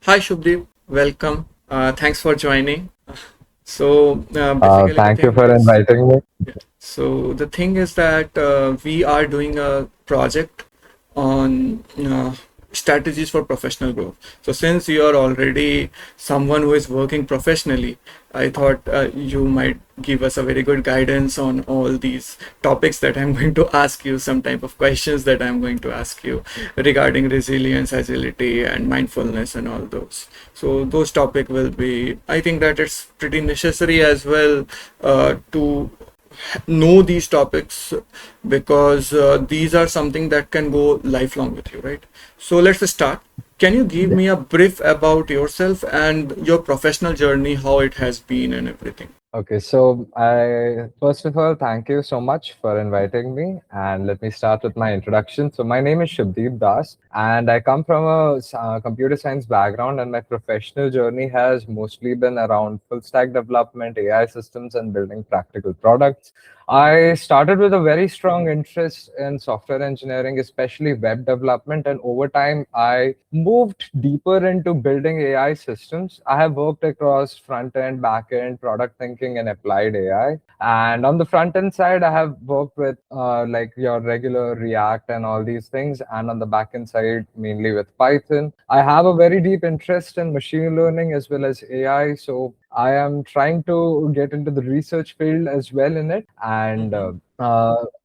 Hi Shubdeep, welcome. Thanks for joining. Basically, the Thank you thing for is, inviting me. that we are doing a project on strategies for professional growth. So since you are already someone who is working professionally, I thought you might give us a very good guidance on all these topics that I'm going to ask you, some type of questions that I'm going to ask you regarding resilience, agility, and mindfulness, and all those. So those topic will be. I think that it's pretty necessary as well to know these topics because these are something that can go lifelong with you, right? So let's start. Can you give me a brief about yourself and your professional journey, how it has been and everything? Okay, so I first of all thank you so much for inviting me, and let me start with my introduction. So my name is Shubdeep Das, and I come from a computer science background, and my professional journey has mostly been around full stack development, AI systems, and building practical products. I started with a very strong interest in software engineering, especially web development, and over time I moved deeper into building AI systems. I have worked across front end, back end, product thinking, and applied AI. And on the front end side, I have worked with like your regular React and all these things. And on the back end side, mainly with Python. I have a very deep interest in machine learning as well as AI. So I am trying to get into the research field as well in it. Mm-hmm.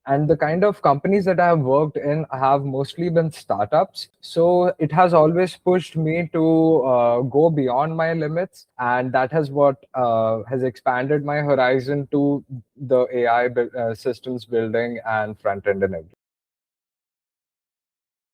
And the kind of companies that I have worked in have mostly been startups. So it has always pushed me to go beyond my limits. And that has what has expanded my horizon to the AI systems building and front end and everything.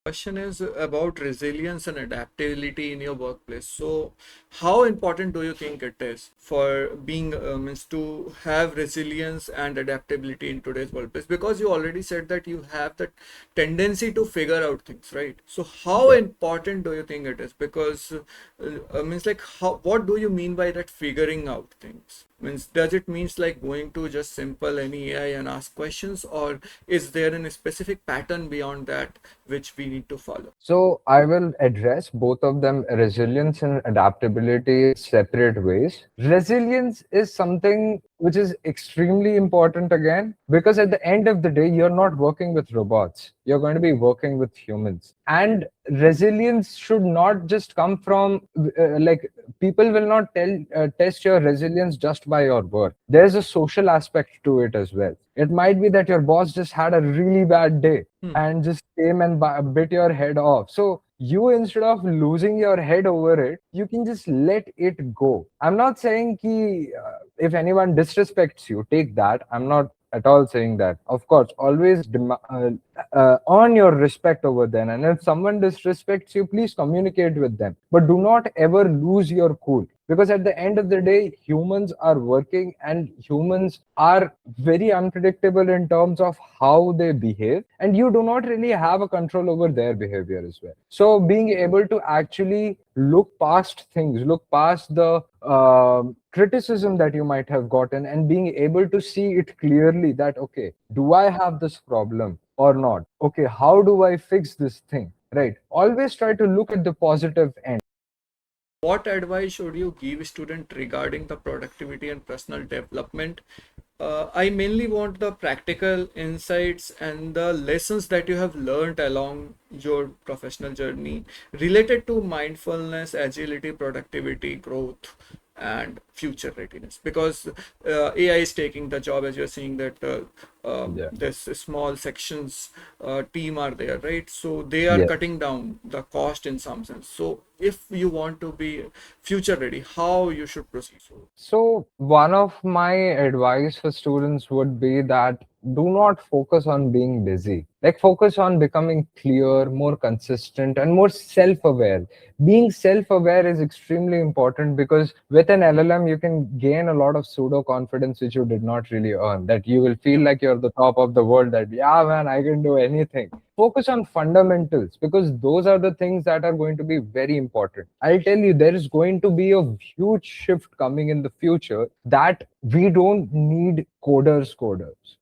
Question is about resilience and adaptability in your workplace. So, how important do you think it is for being means to have resilience and adaptability in today's workplace? Because you already said that you have that tendency to figure out things, right? So, how Yeah. important do you think it is? Because means like how what do you mean by that figuring out things? Means does it means like going to just simple any AI and ask questions, or is there a specific pattern beyond that which we need to follow? So I will address both of them, resilience and adaptability, separate ways. Resilience is something which is extremely important again, because at the end of the day, you're not working with robots. You're going to be working with humans. And resilience should not just come from like people will not test your resilience just by your work. There's a social aspect to it as well. It might be that your boss just had a really bad day Hmm. and just came and bit your head off. So you, instead of losing your head over it, you can just let it go. I'm not saying ki, if anyone disrespects you, take that. I'm not at all saying that. Of course, always earn your respect over them. And if someone disrespects you, please communicate with them. But do not ever lose your cool, because at the end of the day, humans are working and humans are very unpredictable in terms of how they behave, and you do not really have a control over their behavior as well. So being able to actually look past things, look past the criticism that you might have gotten, and being able to see it clearly that, okay, do I have this problem or not? Okay, how do I fix this thing? Right, always try to look at the positive end. What advice should you give student regarding the productivity and personal development? I mainly want the practical insights and the lessons that you have learned along your professional journey related to mindfulness, agility, productivity, growth, and future readiness. Because AI is taking the job, as you're seeing that Yeah. this small sections team are there, right? So they are Yes. cutting down the cost in some sense. So if you want to be future ready, how you should proceed? So So, one of my advice for students would be that do not focus on being busy. Like, focus on becoming clear, more consistent, and more self aware. Being self aware is extremely important, because with an LLM, you can gain a lot of pseudo confidence which you did not really earn. That you will feel yeah. like you're the top of the world, that, yeah, man, I can do anything. focus on fundamentals, because those are the things that are going to be very important. I'll tell you, there is going to be a huge shift coming in the future, that we don't need coders,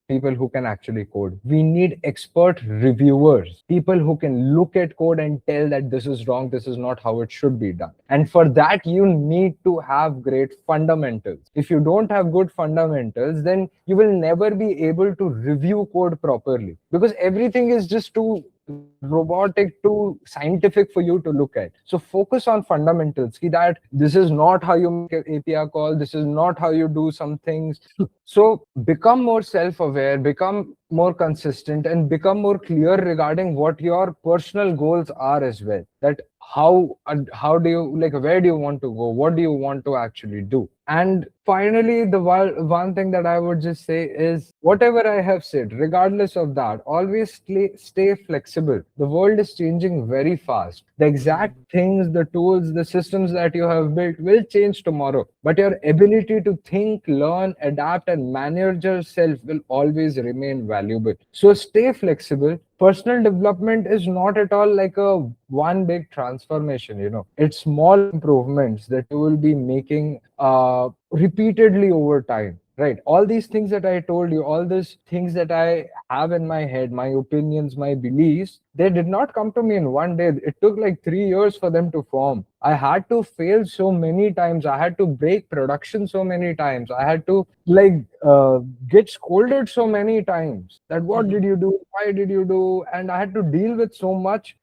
people who can actually code. We need expert reviewers, people who can look at code and tell that this is wrong, this is not how it should be done. And for that, you need to have great fundamentals. If you don't have good fundamentals, then you will never be able to review code properly, because everything is just too robotic, too scientific for you to look at. So focus on fundamentals. See that this is not how you make an API call, this is not how you do some things. So become more self-aware, become more consistent, and become more clear regarding what your personal goals are as well. That how do you, like, where do you want to go, what do you want to actually do. And finally, the one thing that I would just say is, whatever I have said, regardless of that, always stay flexible. The world is changing very fast. The exact things, the tools, the systems that you have built will change tomorrow, but your ability to think, learn, adapt, and manage yourself will always remain valuable. So stay flexible. Personal development is not at all like a one big transformation, it's small improvements that you will be making repeatedly over time, right? All these things that I told you, all these things that I have in my head, my opinions, my beliefs, they did not come to me in one day. It took like 3 years for them to form. I had to fail so many times, I had to break production so many times, I had to get scolded so many times, that what did you do, why did you do, and I had to deal with so much,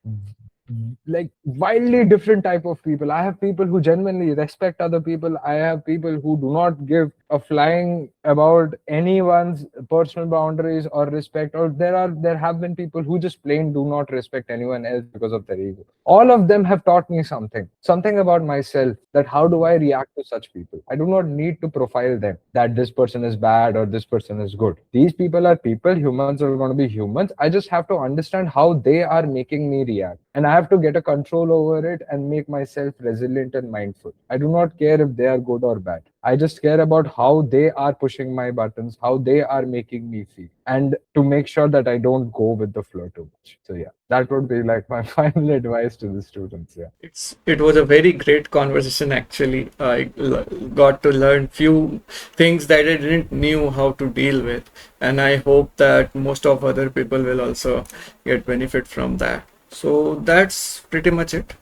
like, wildly different type of people. I have people who genuinely respect other people, I have people who do not give a flying about anyone's personal boundaries or respect, or there have been people who just plain do not respect anyone else because of their ego. All of them have taught me something about myself, that how do I react to such people. I do not need to profile them that this person is bad or this person is good. These people are people, humans are going to be humans. I just have to understand how they are making me react, and I have to get a control over it and make myself resilient and mindful. I do not care if they are good or bad. I just care about how they are pushing my buttons, how they are making me feel, and to make sure that I don't go with the flow too much. So yeah, that would be like my final advice to the students. Yeah. It was a very great conversation actually. Got to learn few things that I didn't knew how to deal with, and I hope that most of other people will also get benefit from that. So that's pretty much it.